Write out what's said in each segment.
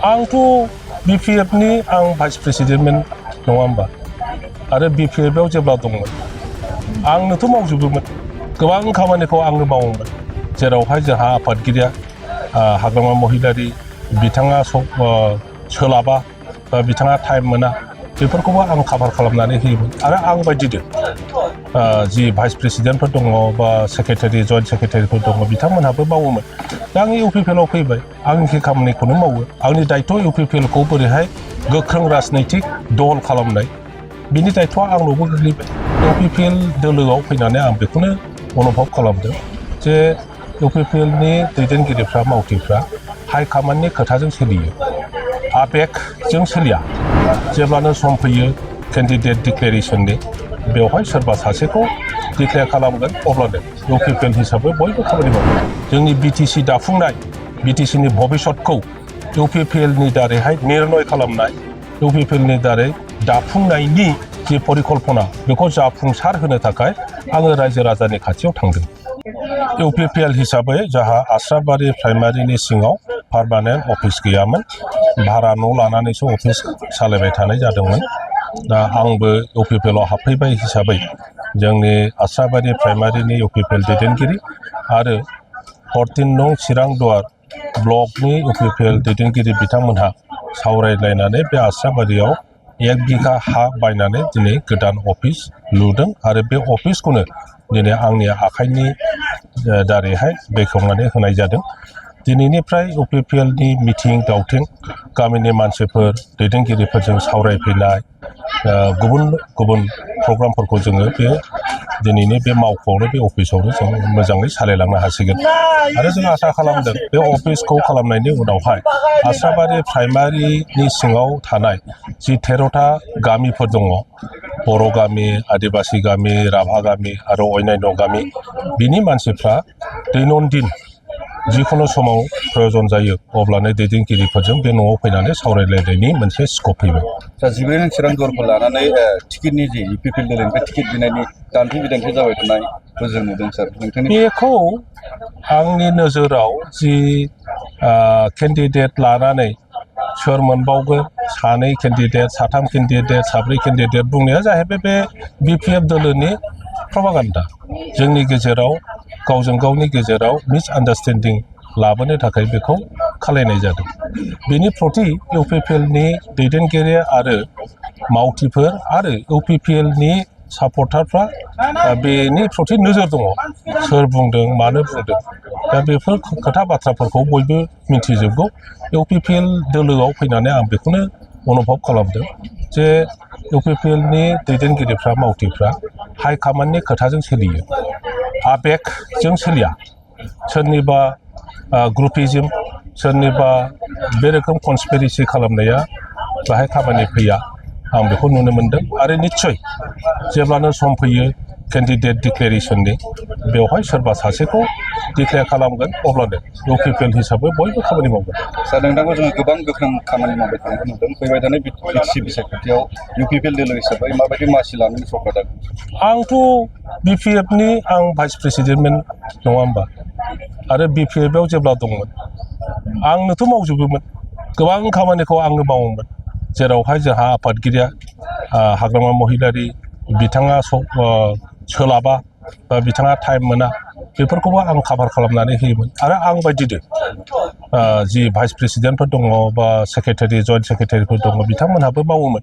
आंथ' BPFनि आं भाइस प्रेसिडेन्टमोन नङा होमबा आरो BPFआव जेब्ला दंमोन आंनोथ' मावजोबोमोन गोबां खामानिखौ आंनो मावोमोन जेरावहाय जोंहा आफादगिरिया हाग्रामा महिलारि बिथाङा सोलाबा बा बिथाङा टाइम मोना बेफोरखौबो आं कभार खालामनानै होयोमोन आरो आं बायदिनो जि भाइस प्रेसिडेन्टफोर दङ बा सेक्रेटारि जइन्ट सेक्रेटारिफोर दङ बिथांमोनहाबो मावोमोन दा आं UPPLआव फैबाय आंनि खामानिखौनो मावो आंनि दायथ' UPPLखौ बोरैहाय गोख्रों राजनैतिक दल खालामनाय बिनि दायथ'आ आंनावबो गोग्लैबाय UPPL दोलोआव फैनानै आं बेखौनो अनुभब खालामदों जे UPPLनि दैदेनगिरिफ्रा मावथिफ्रा हाइकमान्डनि खोथाजों सोलियो आबेगजों सोलिया जेब्लानो सम फैयो केन्डिडेट डिक्लेरेशननि बेवहाय सोरबा सासेखौ डिक्लेयार खालामगोन अब्लानो UPPL हिसाबै बयबो खामानि मावगोन जोंनि BTC दाफुंनाय BTCनि भबिष्यतखौ UPPLनि दारैहाय निर्णय खालामनाय UPPLनि दारै दाफुंनायनि जि परिकल्पना बेखौ जाफुंसार होनो थाखाय आङो रायजो राजानि खाथियाव थांदों UPPL हिसाबै जोंहा आस्राबारि प्राइमारिनि सिङाव पार्मानेन्ट अफिस गैयामोन भारा न' लानानैसो अफिस सालायबाय थानाय जादोंमोन दा आंबो UPPLआव हाबफैबाय हिसाबै जोंनि आस्राबारि प्राइमारिनि UPPL दैदेनगिरि आरो 14 नं चिरां दुवार ब्लकनि UPPL दैदेनगिरि बिथांमोनहा सावरायलायनानै बे आस्राबारियाव 1 बिघा हा बायनानै दिनै गोदान अफिस लुदों आरो बे अफिसखौनो दिनै आंनि आखाइनि दारैहाय बेखेवनानै होनाय जादों दिनैनिफ्राय UPPLनि मिटिं दावथिं गामिनि मानसिफोर दैदेनगिरिफोरजों सावरायफैनाय गुबुन गुबुन प्रग्रामफोरखौ जोङो बे दिनैनि बे मावख'आवनो बे अफिसावनो जों मोजाङै सालायलांनो हासिगोन आरो जों आसा खालामदों बे अफिसखौ खालामनायनि उनावहाय आस्राबारि प्राइमारिनि सिङाव थानाय जि 13टा गामिफोर दङ बर' गामि आदिबासि गामि राभा गामि आरो अन्यान्य गामि बिनि मानसिफ्रा दैनन्दिन जिखुनु समाव प्रयोजन जायो अब्लानो दैदेनगिरिफोरजों बे न'आव फैनानै सावरायलायनायनि मोनसे स्कप फैबाय दा 14 नं चिरां दुवारखौ लानानै टिकेटनि जि UPPL दोलोनिफ्राय टिकेट बिनायनि दान्थे बिदान्थे जाबाय थानायखौ जों नुदों सार नोंथांनि बेखौ आंनि नोजोराव जि केन्डिडेट लानानै सोर मोनबावगोन 2 केन्डिडेट 3 केन्डिडेट 4 केन्डिडेट बुंनाया जाहैबाय बे BPF दोलोनि प्रपागान्डा जोंनि गेजेराव गावजों गावनि गेजेराव मिसआन्डारस्टेन्डिं लाबोनो थाखाय बेखौ खालायनाय जादों बेनि प्रति UPPLनि दैदेनगिरि आरो मावथिफोर आरो UPPLनि सापर्टारफ्रा बेनि प्रति नोजोर दङ सोर बुंदों मानो बुंदों दा बेफोर खोथा बाथ्राफोरखौ बयबो मिथिजोबगौ UPPL दोलोआव फैनानै आं बेखौनो अनुभब खालामदों जे UPPLनि दैदेनगिरिफ्रा मावथिफ्रा हाइकमान्डनि खोथाजों सोलियो आबेगजों सोलिया सोरनिबा ग्रुपिज्म सोरनिबा बे रोखोम कनस्पिरेसि खालामनाया बाहाय खामानि फैया आं बेखौ नुनो मोनदों आरो निश्चय जेब्लानो सम फैयो केन्डिडेट डिक्लेरेशननि बेवहाय सोरबा सासेखौ डिक्लेयार खालामगोन अब्लानो UPPL हिसाबै बयबो खामानि मावगोन सार नोंथांखौ जोङो गोबां गोख्रों खामानि मावबाय थानायखौ नुदों फैबाय थानाय BTC बिसायख'थियाव UPPL दोलो हिसाबै माबायदि मासि लानानै सरकार आंथ' BPFनि आं भाइस प्रेसिडेन्टमोन नङा होमबा आरो BPFआव जेब्ला दंमोन आंनोथ' मावजोबोमोन गोबां खामानिखौ आंनो मावोमोन जेरावहाय जोंहा आफादगिरिया हाग्रामा महिलारि बिथाङा सोलाबा बा बिथाङा टाइम मोना बेफोरखौबो आं कभार खालामनानै होयोमोन आरो आं बायदिनो जि भाइस प्रेसिडेन्टफोर दङ बा सेक्रेटारि जइन्ट सेक्रेटारिफोर दङ बिथांमोनहाबो मावोमोन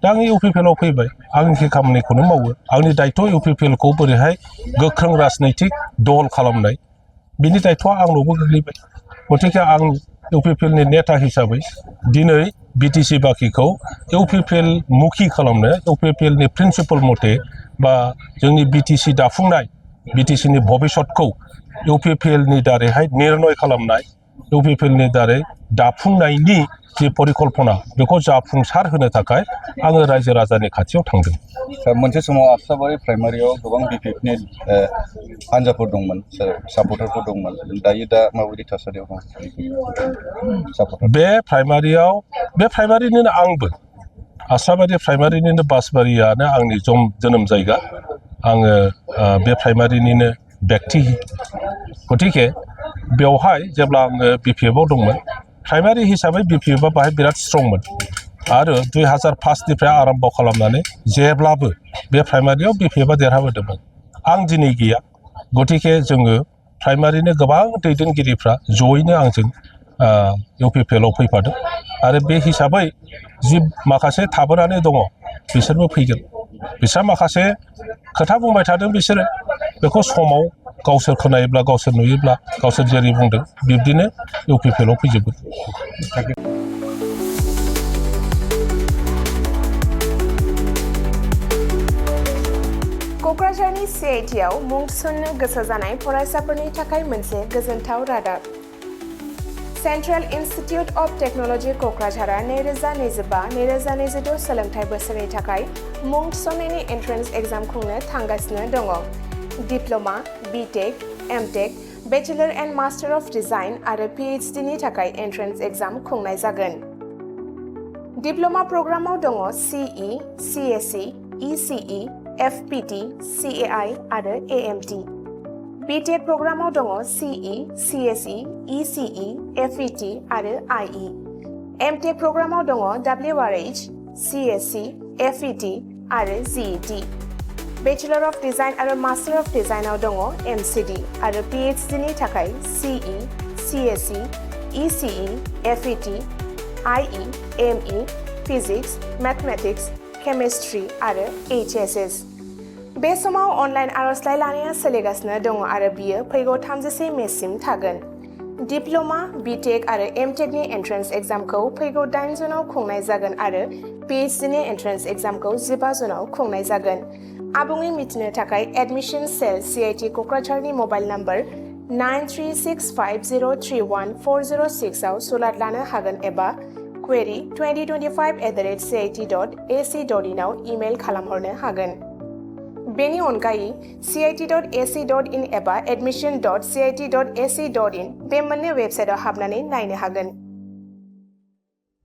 दा आं UPPLआव फैबाय आंनि खामानिखौनो मावो आंनि दायथ' UPPLखौ बोरैहाय गोख्रों राजनैतिक दल खालामनाय बिनि दायथ'आ आंनावबो गोग्लैबाय गतिके आं UPPLनि नेता हिसाबै दिनै BTC बाखिखौ UPPL मुखि खालामनो UPPLनि प्रिन्सिपल मथे बा जोंनि BTC दाफुंनाय BTCनि भबिष्यतखौ UPPLनि दारैहाय निर्णय खालामनाय UPPLनि दारै दाफुंनायनि जि परिकल्पना बेखौ जाफुंसार होनो थाखाय आङो रायजो राजानि खाथियाव थांदों मोनसे समाव आस्राबारि प्राइमारियाव गोबां BPFनि हान्जाफोर दंमोन सापर्टारफोर दंमोन दायो दा माबायदि थासारियाव दं बे प्राइमारिनिनो आंबो आस्राबारि प्राइमारिनिनो बासबारियानो आंनि जोनोम जायगा आङो बे प्राइमारिनिनो व्यक्ति गतिके बेवहाय जेब्ला आङो BPFआव दंमोन प्राइमारि हिसाबै BPFआ बाहाय बिराद स्ट्रंमोन आरो 2005निफ्राय आरम्भ खालामनानै जेब्लाबो बे प्राइमारियाव BPFआ देरहाबोदोंमोन आं दिनै गैया गतिके जोङो प्राइमारिनि गोबां दैदेनगिरिफ्रा जयैनो आंजों UPPLआव फैफादों आरो बे हिसाबै जि माखासे थाबोनानै दङ बिसोरबो फैगोन बिसोर माखासे खोथा बुंबाय थादों बिसोरो बेखौ समाव गावसोर खोनायोब्ला गावसोर नुयोब्ला गावसोर जेरै बुंदों बिब्दिनो UPPLआव फैजोबगोन क'क्राझारनि CITआव मुं थिसन्नो गोसो जानाय फरायसाफोरनि थाखाय मोनसे गोजोनथाव रादाब सेन्ट्रेल इन्स्टिटिउट अफ टेक्न'लजि क'क्राझारआ 2025-2026 सोलोंथाइ बोसोरनि थाखाय मुं थिसन्नायनि एन्ट्रेन्स एग्जाम खुंनो थांगासिनो दङ diploma BTech MTech bachelor and master of design आरो PhD नि थाखाय एन्ट्रेन्स एग्जाम खुंनाय जागोन डिप्ल'मा प्रग्रामाव दङ CE CSE ECE FPT CAI आरो AMT BTech प्रग्रामाव दङ CE CSE ECE FET आरो IE MTech प्रग्रामाव दङ WRH CSC FET आरो GET बेचेलर अफ डिजाइन आरो मास्टार अफ डिजाइनआव दङ MCD आरो PhD नि थाखाय CE CSE ECE FET IE ME physics mathematics chemistry आरो HSS बे समाव अनलाइन आर'जलाइ लानाया सोलिगासिनो दङ आरो बियो फैगौ 31 मेसिम थागोन डिप्ल'मा BTech आरो MTech नि एन्ट्रेन्स एग्जामखौ फैगौ 8 जुनाव खुंनाय जागोन आरो PhD नि एन्ट्रेन्स एग्जामखौ 15 जुनाव खुंनाय जागोन आबुङै मिथिनो थाखाय एडमिशन सेल CIT क'क्राझारनि मबाइल नम्बर 9365031406 आव सुलाद लानो हागोन एबा query2025@cit.ac.in आव इमेल खालामहरनो हागोन बेनि अनगायै cit.ac.in एबा admission.cit.ac.in बे मोननै वेबसाइटआव हाबनानै नायनो हागोन